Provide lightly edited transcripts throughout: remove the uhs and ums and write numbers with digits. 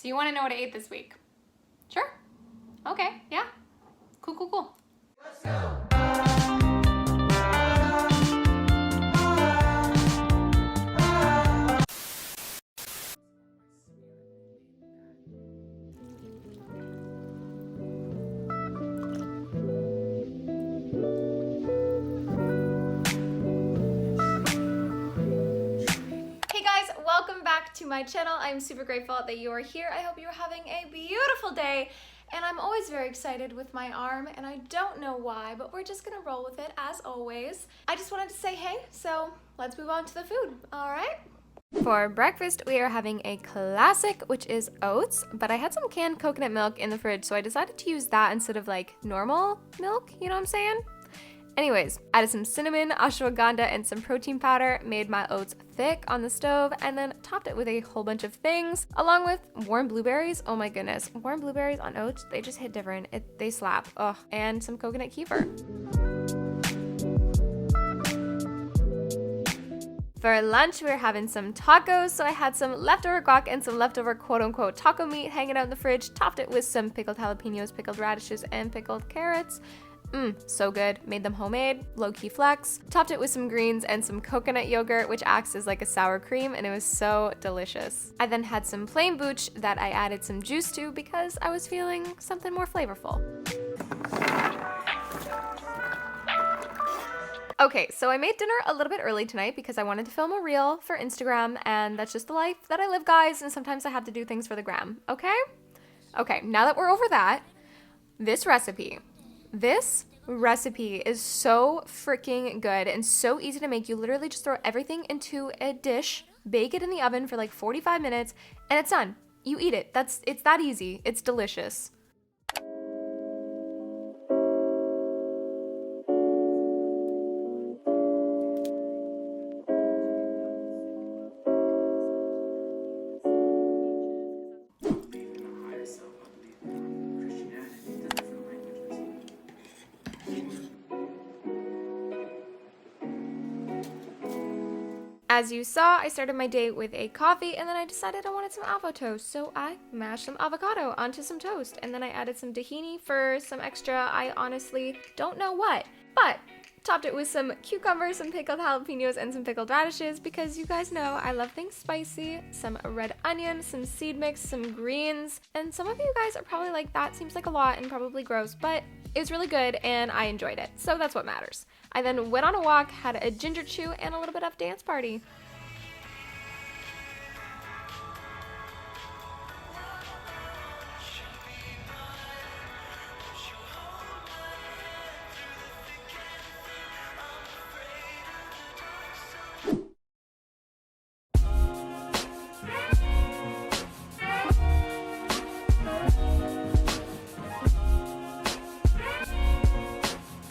So you want to know what I ate this week? Sure. Okay, yeah. Cool, cool, cool. Let's go. Welcome back to my channel. I'm super grateful that you are here. I hope you're having a beautiful day, and I'm always very excited with my arm, and I don't know why, but we're just gonna roll with it as always. I just wanted to say hey, so let's move on to the food, all right? For breakfast, we are having a classic, which is oats, but I had some canned coconut milk in the fridge, so I decided to use that instead of like normal milk, you know what I'm saying? Anyways, added some cinnamon, ashwagandha, and some protein powder, made my oats thick on the stove, and then topped it with a whole bunch of things, along with warm blueberries. Oh my goodness, warm blueberries on oats, they just hit different. They slap. Ugh, and some coconut kefir. For lunch, we were having some tacos, so I had some leftover guac and some leftover quote-unquote taco meat hanging out in the fridge, topped it with some pickled jalapenos, pickled radishes, and pickled carrots. So good. Made them homemade, low-key flex. Topped it with some greens and some coconut yogurt, which acts as like a sour cream, and it was so delicious. I then had some plain booch that I added some juice to because I was feeling something more flavorful. Okay, so I made dinner a little bit early tonight because I wanted to film a reel for Instagram, and that's just the life that I live, guys, and sometimes I have to do things for the gram, okay? Okay, now that we're over that, this recipe is so freaking good and so easy to make. You literally just throw everything into a dish, bake it in the oven for like 45 minutes, and it's done. You eat it. It's that easy. It's delicious. As you saw, I started my day with a coffee, and then I decided I wanted some avocado toast, so I mashed some avocado onto some toast, and then I added some tahini for some extra, I honestly don't know what, but topped it with some cucumbers, some pickled jalapenos, and some pickled radishes, because you guys know I love things spicy, some red onion, some seed mix, some greens, and some of you guys are probably like, that seems like a lot and probably gross, but it was really good and I enjoyed it, so that's what matters. I then went on a walk, had a ginger chew, and a little bit of dance party.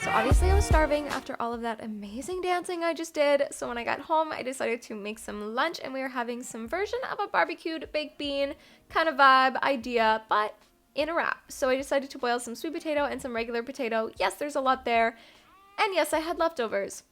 Obviously, I was starving after all of that amazing dancing I just did, so when I got home, I decided to make some lunch, and we were having some version of a barbecued baked bean kind of vibe idea, but in a wrap. So I decided to boil some sweet potato and some regular potato. Yes, there's a lot there, and yes, I had leftovers.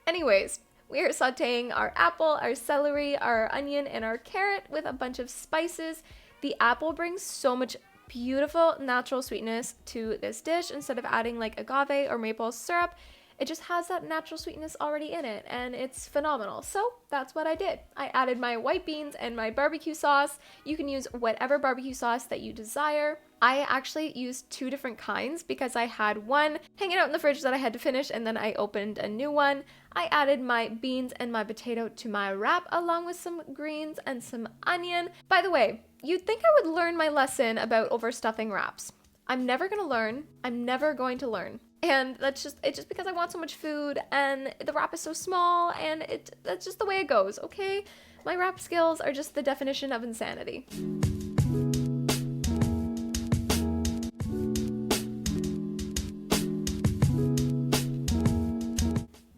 Anyways, we are sauteing our apple, our celery, our onion, and our carrot with a bunch of spices. The apple brings so much beautiful natural sweetness to this dish. Instead of adding like agave or maple syrup, it just has that natural sweetness already in it, and it's phenomenal. So that's what I did. I added my white beans and my barbecue sauce. You can use whatever barbecue sauce that you desire. I actually used two different kinds because I had one hanging out in the fridge that I had to finish, and then I opened a new one. I added my beans and my potato to my wrap, along with some greens and some onion. By the way, you'd think I would learn my lesson about overstuffing wraps. I'm never gonna learn. I'm never going to learn. And it's just because I want so much food, and the wrap is so small, and that's just the way it goes, okay? My wrap skills are just the definition of insanity.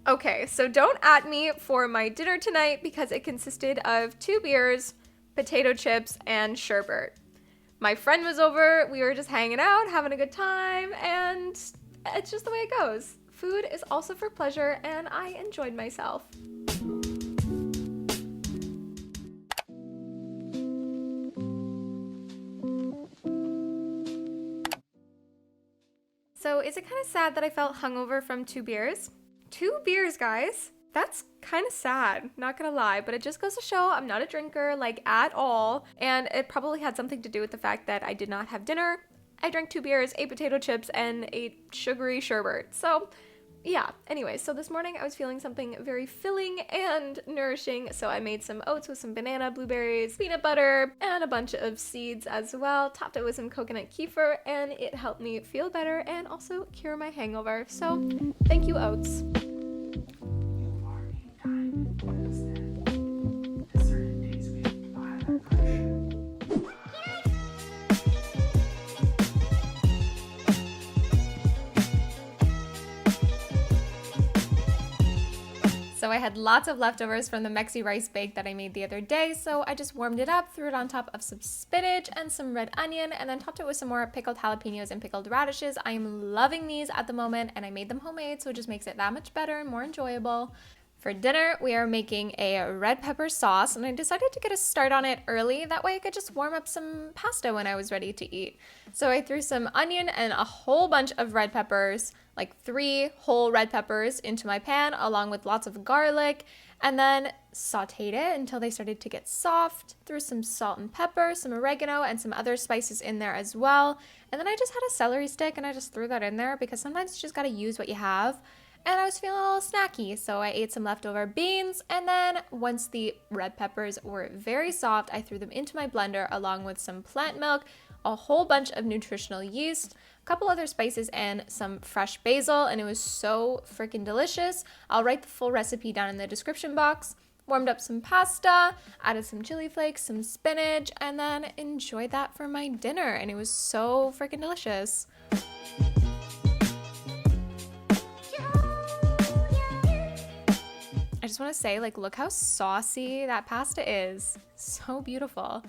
Okay, so don't at me for my dinner tonight because it consisted of 2 beers, potato chips, and sherbet. My friend was over, we were just hanging out, having a good time, and it's just the way it goes. Food is also for pleasure, and I enjoyed myself. So is it kind of sad that I felt hungover from 2 beers? 2 beers, guys. That's kind of sad, not gonna lie, but it just goes to show I'm not a drinker, like, at all. And it probably had something to do with the fact that I did not have dinner. I drank 2 beers, ate potato chips, and ate sugary sherbet. So yeah, anyway, so this morning I was feeling something very filling and nourishing, so I made some oats with some banana, blueberries, peanut butter, and a bunch of seeds as well, topped it with some coconut kefir, and it helped me feel better and also cure my hangover. So thank you, oats. So I had lots of leftovers from the Mexi rice bake that I made the other day, so I just warmed it up, threw it on top of some spinach and some red onion, and then topped it with some more pickled jalapenos and pickled radishes. I am loving these at the moment, and I made them homemade, so it just makes it that much better and more enjoyable. For dinner, we are making a red pepper sauce, and I decided to get a start on it early. That way I could just warm up some pasta when I was ready to eat. So I threw some onion and a whole bunch of red peppers, like 3 whole red peppers, into my pan, along with lots of garlic, and then sauteed it until they started to get soft. Threw some salt and pepper, some oregano, and some other spices in there as well. And then I just had a celery stick, and I just threw that in there because sometimes you just gotta use what you have. And I was feeling a little snacky, so I ate some leftover beans, and then once the red peppers were very soft, I threw them into my blender along with some plant milk, a whole bunch of nutritional yeast, a couple other spices, and some fresh basil, and it was so freaking delicious. I'll write the full recipe down in the description box. Warmed up some pasta, added some chili flakes, some spinach, and then enjoyed that for my dinner, and it was so freaking delicious. I just want to say, like, look how saucy that pasta is. So beautiful.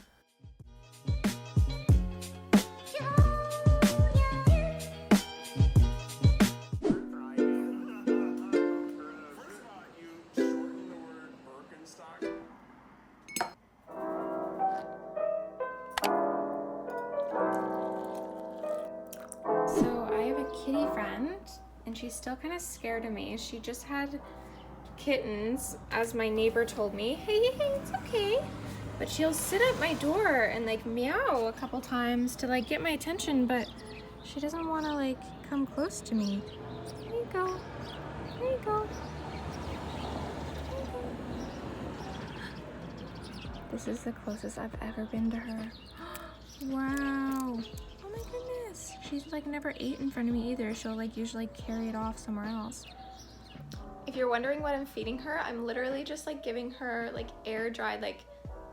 So I have a kitty friend, and she's still kind of scared of me. She just had kittens, as my neighbor told me. Hey, it's okay. But she'll sit at my door and like meow a couple times to like get my attention, but she doesn't want to like come close to me. There you go. There you go. There you go. This is the closest I've ever been to her. Wow. Oh my goodness. She's like never ate in front of me either. She'll like usually carry it off somewhere else. If you're wondering what I'm feeding her, I'm literally just like giving her like air dried like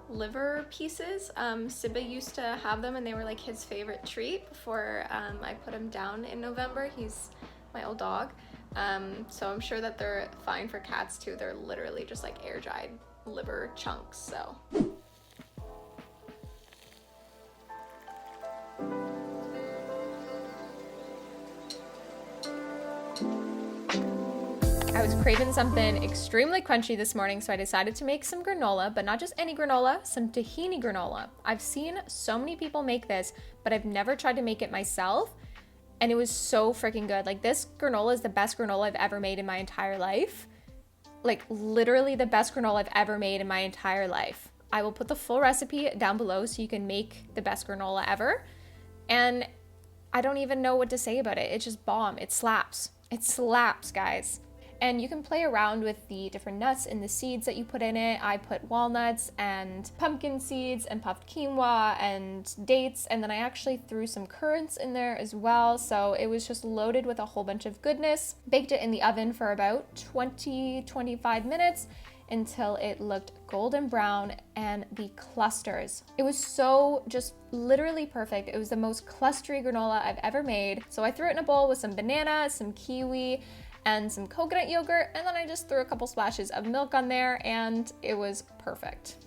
liver pieces. Simba used to have them, and they were like his favorite treat before I put him down in November. He's my old dog. So I'm sure that they're fine for cats too. They're literally just like air dried liver chunks, so. I was craving something extremely crunchy this morning, so I decided to make some granola, but not just any granola, some tahini granola. I've seen so many people make this, but I've never tried to make it myself, and it was so freaking good. Like, this granola is the best granola I've ever made in my entire life. Like, literally the best granola I've ever made in my entire life. I will put the full recipe down below so you can make the best granola ever. And I don't even know what to say about it. It's just bomb. It slaps. It slaps, guys. And you can play around with the different nuts and the seeds that you put in it. I put walnuts and pumpkin seeds and puffed quinoa and dates, and then I actually threw some currants in there as well. So it was just loaded with a whole bunch of goodness. Baked it in the oven for about 20-25 minutes until it looked golden brown, and the clusters. It was so just literally perfect. It was the most clustery granola I've ever made. So I threw it in a bowl with some banana, some kiwi, and some coconut yogurt, and then I just threw a couple splashes of milk on there, and it was perfect.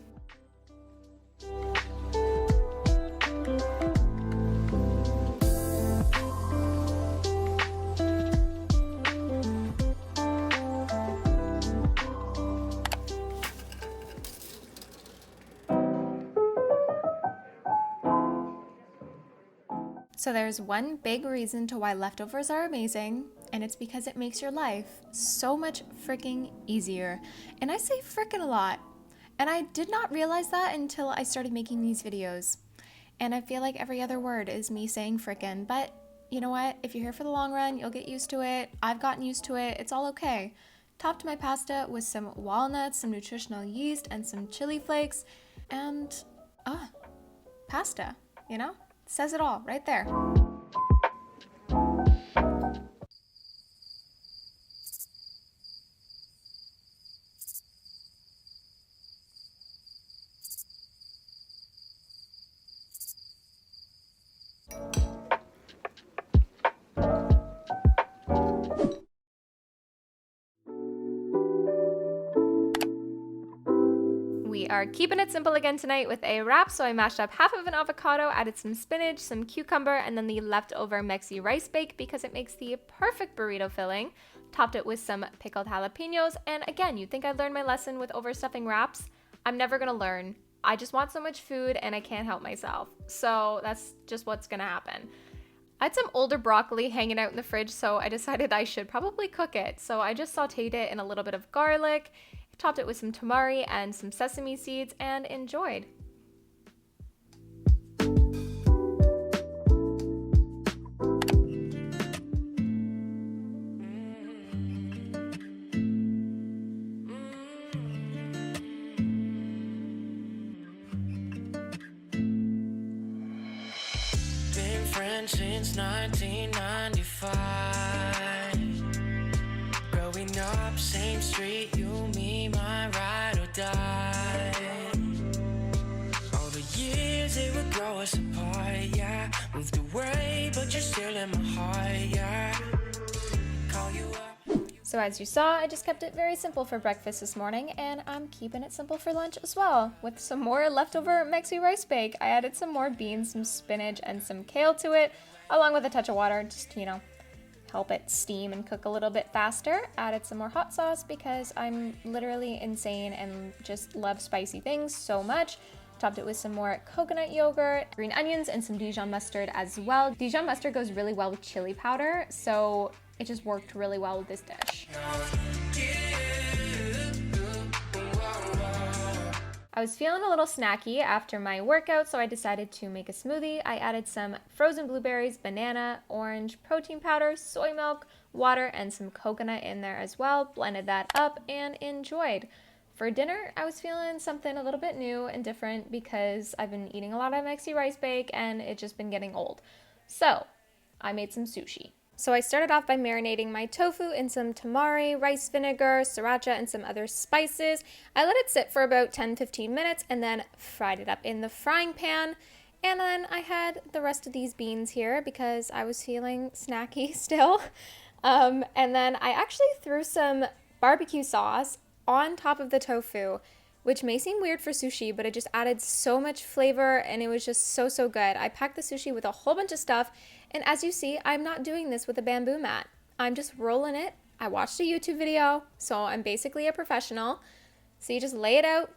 So there's one big reason to why leftovers are amazing, and it's because it makes your life so much freaking easier. And I say frickin' a lot. And I did not realize that until I started making these videos. And I feel like every other word is me saying frickin', but you know what? If you're here for the long run, you'll get used to it. I've gotten used to it. It's all okay. Topped my pasta with some walnuts, some nutritional yeast, and some chili flakes. And, pasta, you know? Says it all right there. We are keeping it simple again tonight with a wrap, so I mashed up half of an avocado, added some spinach, some cucumber, and then the leftover Mexi rice bake because it makes the perfect burrito filling. Topped it with some pickled jalapenos, and again, you'd think I'd learned my lesson with overstuffing wraps. I'm never gonna learn. I just want so much food and I can't help myself. So that's just what's gonna happen. I had some older broccoli hanging out in the fridge, so I decided I should probably cook it. So I just sauteed it in a little bit of garlic, topped it with some tamari and some sesame seeds, and enjoyed. Been friends since 1995. Growing up, same street, you, me, my ride or die. All the years they would grow us apart, yeah. Moved away, but you're still in my heart, yeah. Call you up. So as you saw, I just kept it very simple for breakfast this morning, and I'm keeping it simple for lunch as well, with some more leftover Mexi rice bake. I added some more beans, some spinach, and some kale to it, along with a touch of water, just to, help it steam and cook a little bit faster. Added some more hot sauce because I'm literally insane and just love spicy things so much. Topped it with some more coconut yogurt, green onions, and some Dijon mustard as well. Dijon mustard goes really well with chili powder, so it just worked really well with this dish. I was feeling a little snacky after my workout, so I decided to make a smoothie. I added some frozen blueberries, banana, orange, protein powder, soy milk, water, and some coconut in there as well. Blended that up and enjoyed. For dinner, I was feeling something a little bit new and different because I've been eating a lot of Mexi rice bake and it's just been getting old. So I made some sushi. So I started off by marinating my tofu in some tamari, rice vinegar, sriracha, and some other spices. I let it sit for about 10-15 minutes and then fried it up in the frying pan. And then I had the rest of these beans here because I was feeling snacky still. And then I actually threw some barbecue sauce on top of the tofu, which may seem weird for sushi, but it just added so much flavor and it was just so, so good. I packed the sushi with a whole bunch of stuff, and as you see, I'm not doing this with a bamboo mat. I'm just rolling it. I watched a YouTube video, so I'm basically a professional. So you just lay it out,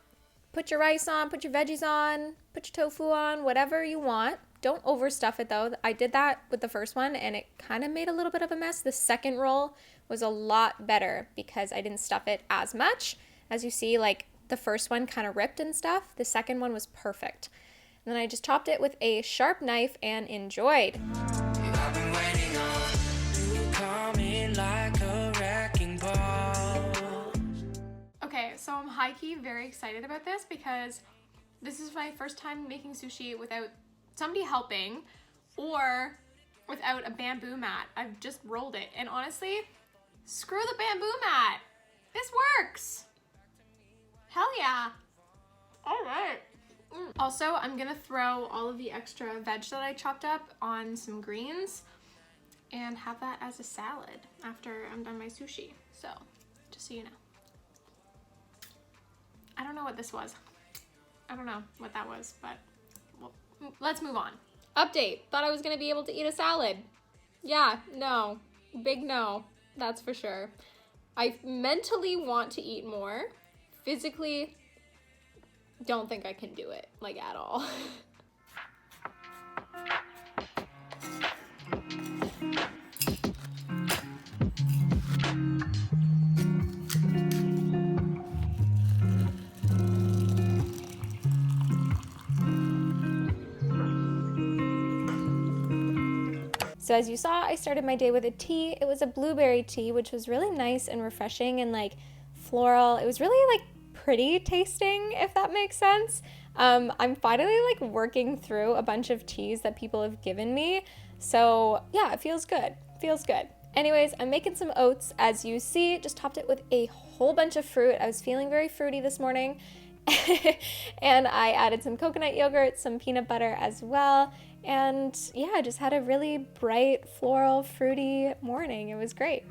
put your rice on, put your veggies on, put your tofu on, whatever you want. Don't overstuff it though. I did that with the first one and it kind of made a little bit of a mess. The second roll was a lot better because I didn't stuff it as much. As you see, like the first one kind of ripped and stuff. The second one was perfect. And then I just chopped it with a sharp knife and enjoyed. I've been waiting on you to come in like a wrecking ball. Okay, so I'm high-key very excited about this because this is my first time making sushi without somebody helping or without a bamboo mat. I've just rolled it, and honestly, screw the bamboo mat. This works. Hell yeah. All right. Also, I'm gonna throw all of the extra veg that I chopped up on some greens and have that as a salad after I'm done my sushi. So, just so you know. I don't know what this was. I don't know what that was, but well, let's move on. Update. Thought I was gonna be able to eat a salad. Yeah, no. Big no. That's for sure. I mentally want to eat more. Physically, don't think I can do it, like, at all. So as you saw, I started my day with a tea. It was a blueberry tea, which was really nice and refreshing and like floral. It was really like pretty tasting, if that makes sense. I'm finally like working through a bunch of teas that people have given me. So yeah, it feels good. Feels good. Anyways, I'm making some oats. As you see, just topped it with a whole bunch of fruit. I was feeling very fruity this morning. And I added some coconut yogurt, some peanut butter as well. And yeah, I just had a really bright, floral, fruity morning. It was great.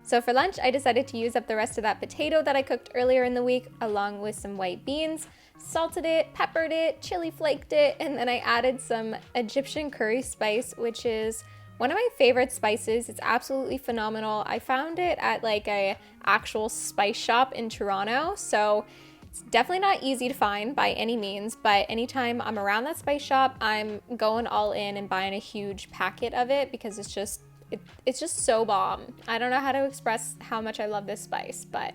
So for lunch, I decided to use up the rest of that potato that I cooked earlier in the week, along with some white beans, salted it, peppered it, chili flaked it, and then I added some Egyptian curry spice, which is one of my favorite spices. It's absolutely phenomenal. I found it at like a actual spice shop in Toronto, so it's definitely not easy to find by any means, but anytime I'm around that spice shop, I'm going all in and buying a huge packet of it because it's just so bomb. I don't know how to express how much I love this spice, but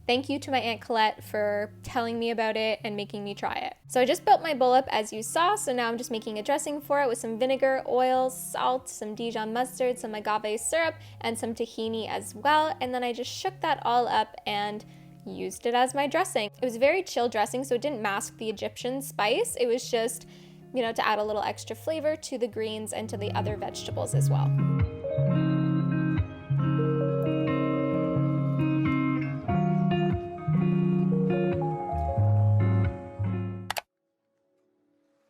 thank you to my Aunt Colette for telling me about it and making me try it. So I just built my bowl up as you saw, so now I'm just making a dressing for it with some vinegar, oil, salt, some Dijon mustard, some agave syrup, and some tahini as well, and then I just shook that all up and used it as my dressing. It was a very chill dressing, so it didn't mask the Egyptian spice. It was just, you know, to add a little extra flavor to the greens and to the other vegetables as well.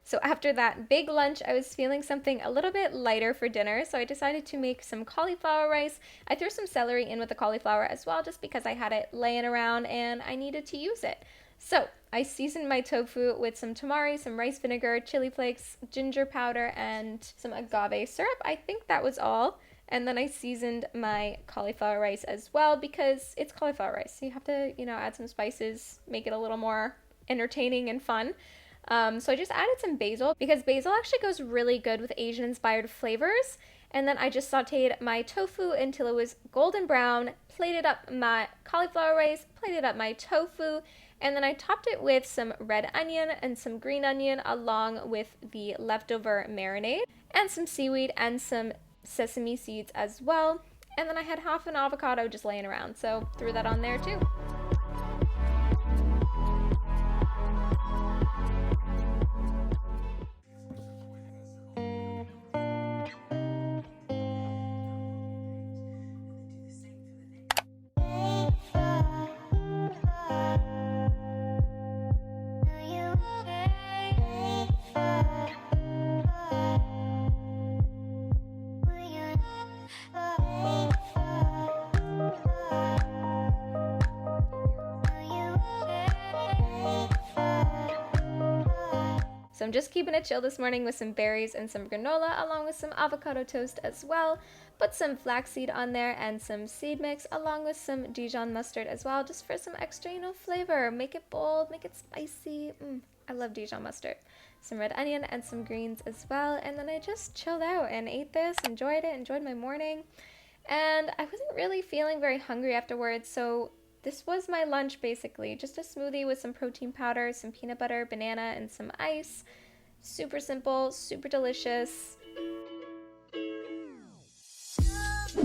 So after that big lunch, I was feeling something a little bit lighter for dinner, so I decided to make some cauliflower rice. I threw some celery in with the cauliflower as well, just because I had it laying around and I needed to use it. So I seasoned my tofu with some tamari, some rice vinegar, chili flakes, ginger powder, and some agave syrup. I think that was all. And then I seasoned my cauliflower rice as well because it's cauliflower rice. So you have to, you know, add some spices, make it a little more entertaining and fun. So I just added some basil because basil actually goes really good with Asian inspired flavors. And then I just sauteed my tofu until it was golden brown, plated up my cauliflower rice, plated up my tofu, and then I topped it with some red onion and some green onion along with the leftover marinade and some seaweed and some sesame seeds as well. And then I had half an avocado just laying around, so threw that on there too. So I'm just keeping it chill this morning with some berries and some granola along with some avocado toast as well. Put some flaxseed on there and some seed mix along with some Dijon mustard as well, just for some extra, you know, flavor. Make it bold, make it spicy. I love Dijon mustard. Some red onion and some greens as well. And then I just chilled out and ate this, enjoyed it, enjoyed my morning. And I wasn't really feeling very hungry afterwards, so this was my lunch basically. Just a smoothie with some protein powder, some peanut butter, banana, and some ice. Super simple, super delicious.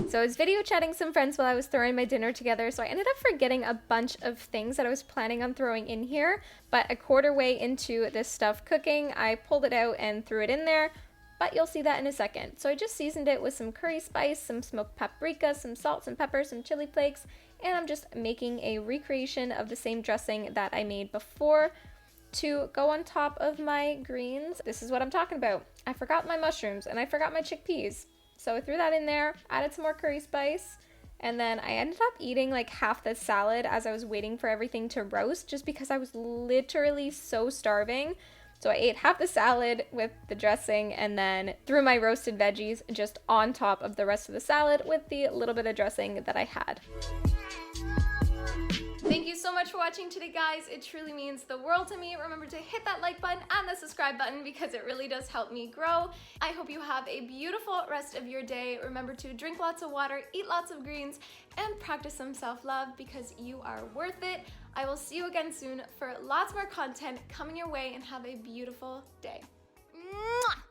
So I was video chatting some friends while I was throwing my dinner together, so I ended up forgetting a bunch of things that I was planning on throwing in here, but a quarter way into this stuff cooking, I pulled it out and threw it in there, but you'll see that in a second. So I just seasoned it with some curry spice, some smoked paprika, some salt, some pepper, some chili flakes, and I'm just making a recreation of the same dressing that I made before to go on top of my greens. This is what I'm talking about. I forgot my mushrooms and I forgot my chickpeas. So I threw that in there, added some more curry spice, and then I ended up eating like half the salad as I was waiting for everything to roast, just because I was literally so starving. So I ate half the salad with the dressing and then threw my roasted veggies just on top of the rest of the salad with the little bit of dressing that I had. Thank you so much for watching today, guys. It truly means the world to me. Remember to hit that like button and the subscribe button because it really does help me grow. I hope you have a beautiful rest of your day. Remember to drink lots of water, eat lots of greens, and practice some self-love because you are worth it. I will see you again soon for lots more content coming your way, and have a beautiful day. Mwah!